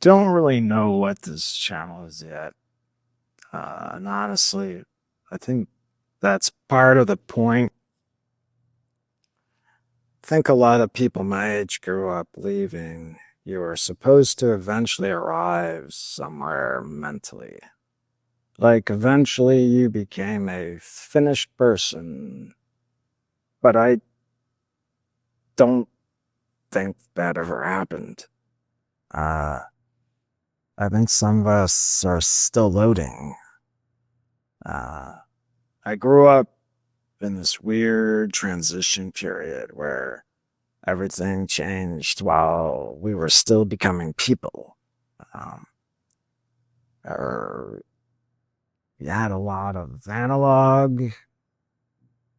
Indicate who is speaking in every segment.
Speaker 1: don't really know what this channel is yet. And honestly, I think that's part of the point. I think a lot of people my age grew up believing you were supposed to eventually arrive somewhere mentally. Like eventually you became a finished person. But I don't think that ever happened. Uh, I think some of us are still loading. Uh, I grew up in this weird transition period where everything changed while we were still becoming people. Um, or we had a lot of analog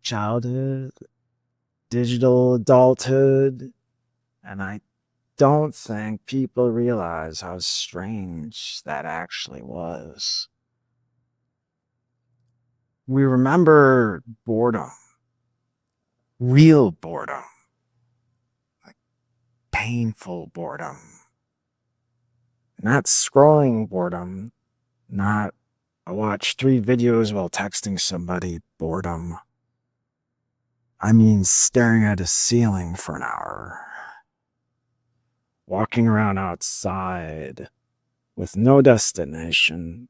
Speaker 1: childhood, digital adulthood, and I don't think people realize how strange that actually was. We remember boredom, real boredom, painful boredom, not scrolling boredom, not I watch 3 videos while texting somebody boredom. I mean, staring at a ceiling for an hour, walking around outside with no destination,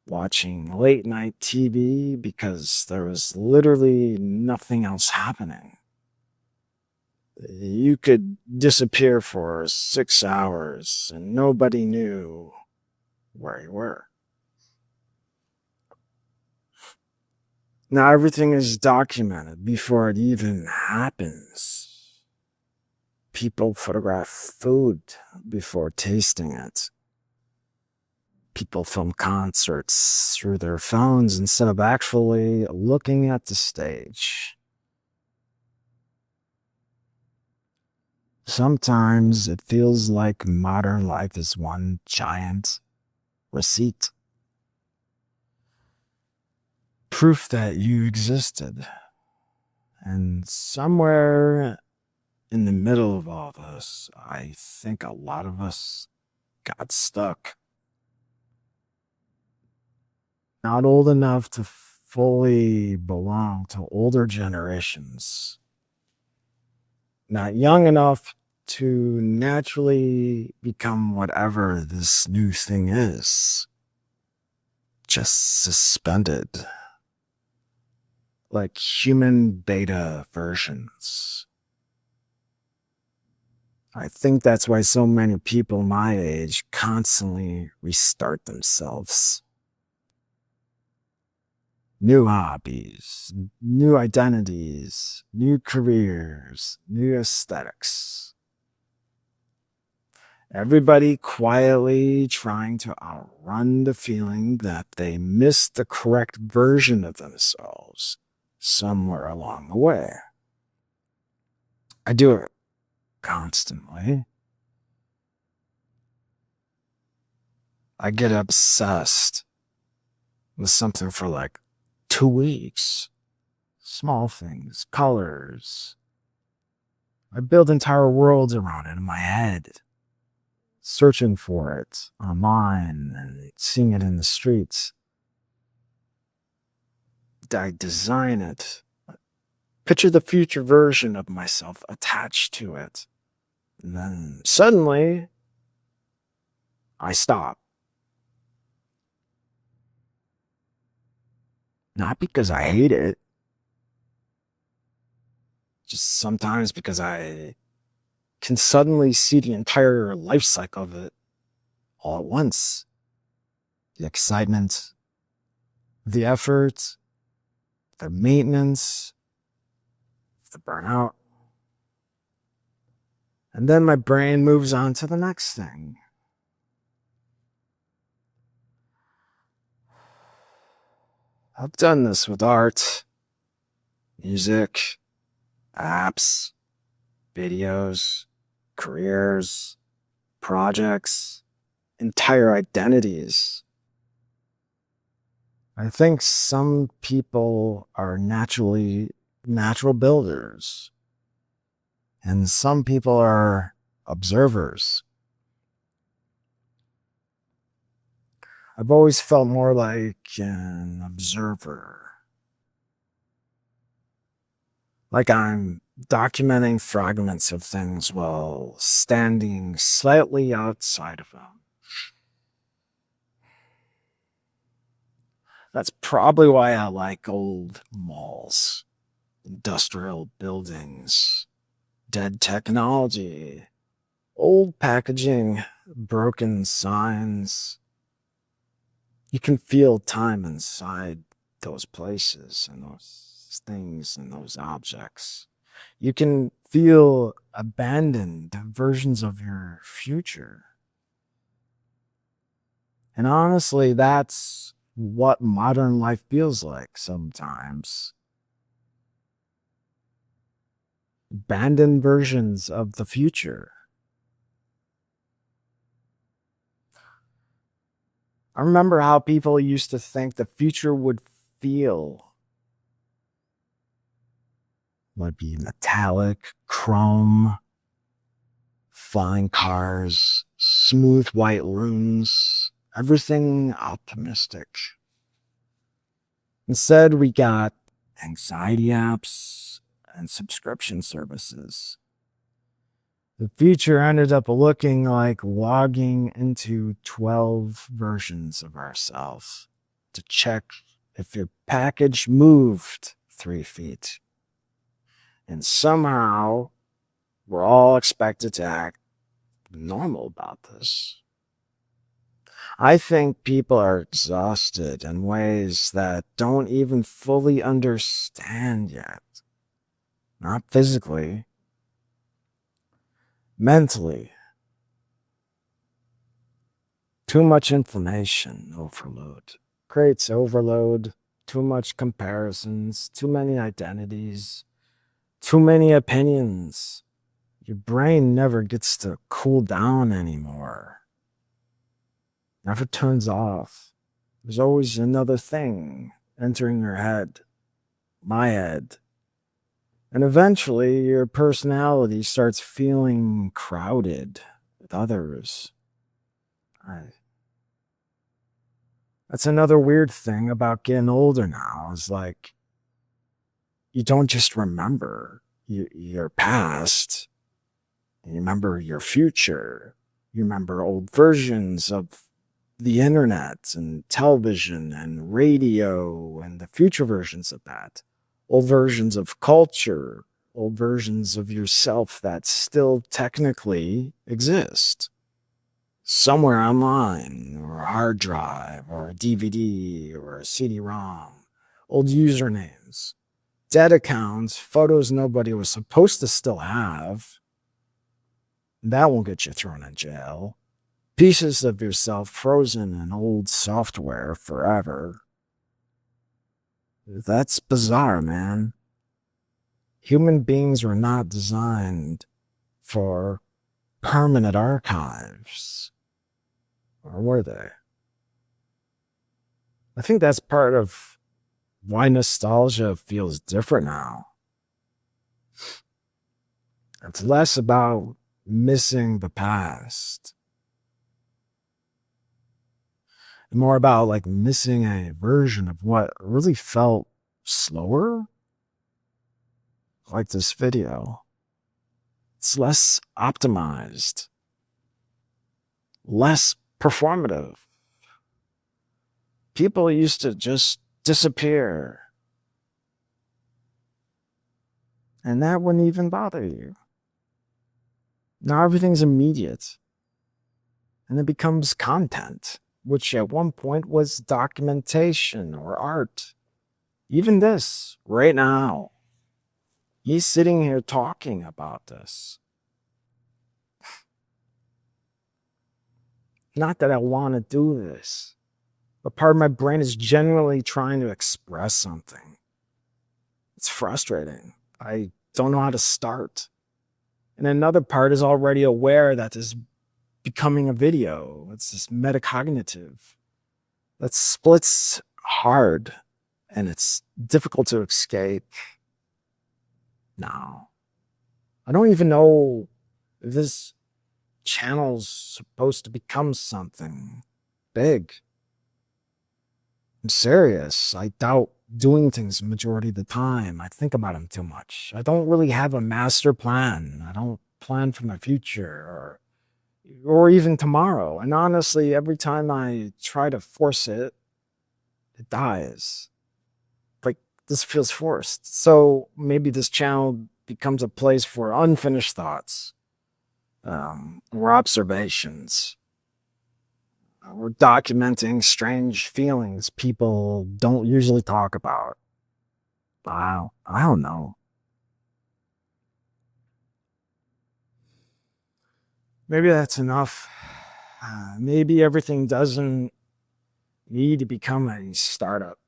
Speaker 1: watching late night TV because there was literally nothing else happening. You could disappear for 6 hours and nobody knew where you were. Now everything is documented before it even happens. People photograph food before tasting it. People film concerts through their phones instead of actually looking at the stage. Sometimes it feels like modern life is one giant receipt. Proof that you existed. And somewhere in the middle of all this, I think a lot of us got stuck. Not old enough to fully belong to older generations. Not young enough to naturally become whatever this new thing is. Just suspended. Like human beta versions. I think that's why so many people my age constantly restart themselves. New hobbies, new identities, new careers, new aesthetics. Everybody quietly trying to outrun the feeling that they missed the correct version of themselves somewhere along the way. I do it constantly. I get obsessed with something for like 2 weeks. Small things, colors. I build entire worlds around it in my head, searching for it online and seeing it in the streets. I design it. Picture the future version of myself attached to it. And then suddenly, I stop. Not because I hate it, just sometimes because I can suddenly see the entire life cycle of it all at once. The excitement, the effort, the maintenance, the burnout. And then my brain moves on to the next thing. I've done this with art, music, apps, videos, careers, projects, entire identities. I think some people are naturally natural builders, and some people are observers. I've always felt more like an observer, like I'm documenting fragments of things while standing slightly outside of them. That's probably why I like old malls, industrial buildings, dead technology, old packaging, broken signs. You can feel time inside those places and those things and those objects. You can feel abandoned versions of your future. And honestly, that's what modern life feels like sometimes. Abandoned versions of the future. I remember how people used to think the future would feel would be metallic, chrome, flying cars, smooth white rooms, everything optimistic. Instead, we got anxiety apps and subscription services. The future ended up looking like logging into 12 versions of ourselves to check if your package moved 3 feet. And somehow, we're all expected to act normal about this. I think people are exhausted in ways that don't even fully understand yet. Not physically, mentally. Too much information overload creates overload, too much comparisons, too many identities, too many opinions. Your brain never gets to cool down anymore. Never turns off. There's always another thing entering your head, my head. And eventually your personality starts feeling crowded with others. That's another weird thing about getting older now is like, you don't just remember your past, you remember your future. You remember old versions of the internet and television and radio and the future versions of that. Old versions of culture, old versions of yourself that still technically exist. Somewhere online, or a hard drive, or a DVD, or a CD-ROM. Old usernames, dead accounts, photos nobody was supposed to still have. That won't get you thrown in jail. Pieces of yourself frozen in old software forever. That's bizarre, man. Human beings were not designed for permanent archives. Or were they? I think that's part of why nostalgia feels different now. It's less about missing the past, more about like missing a version of what really felt slower, like this video. It's less optimized, less performative. People used to just disappear, and that wouldn't even bother you. Now everything's immediate, and it becomes content, which at one point was documentation or art. Even this, right now, he's sitting here talking about this. Not that I want to do this, but part of my brain is genuinely trying to express something. It's frustrating. I don't know how to start. And another part is already aware that this is becoming a video. It's this metacognitive that splits hard and it's difficult to escape. Now, I don't even know if this channel's supposed to become something big. I'm serious. I doubt doing things the majority of the time. I think about them too much. I don't really have a master plan. I don't plan for my future or even tomorrow. And honestly, every time I try to force it, it dies. Like this feels forced. So maybe this channel becomes a place for unfinished thoughts, or observations. We're documenting strange feelings people don't usually talk about. Wow, I don't know. Maybe that's enough. Maybe everything doesn't need to become a startup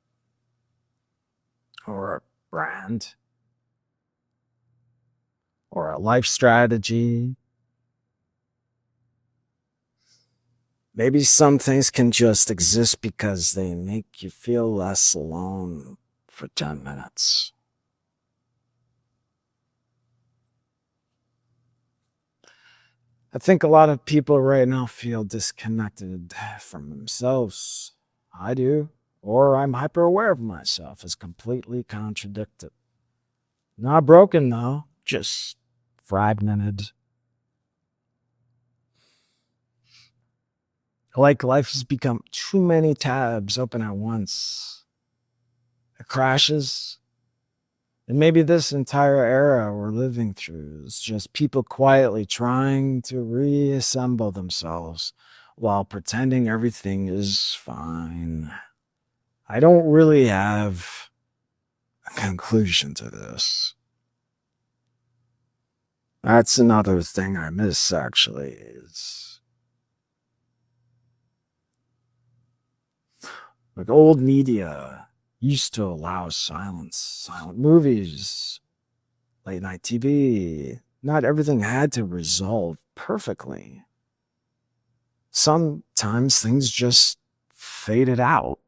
Speaker 1: or a brand or a life strategy. Maybe some things can just exist because they make you feel less alone for 10 minutes. I think a lot of people right now feel disconnected from themselves. I do. Or I'm hyper aware of myself as completely contradicted. Not broken though, just fragmented. Like life has become too many tabs open at once. It crashes. And maybe this entire era we're living through is just people quietly trying to reassemble themselves while pretending everything is fine. I don't really have a conclusion to this. That's another thing I miss, actually, is like old media used to allow silence, silent movies, late night TV. Not everything had to resolve perfectly. Sometimes things just faded out.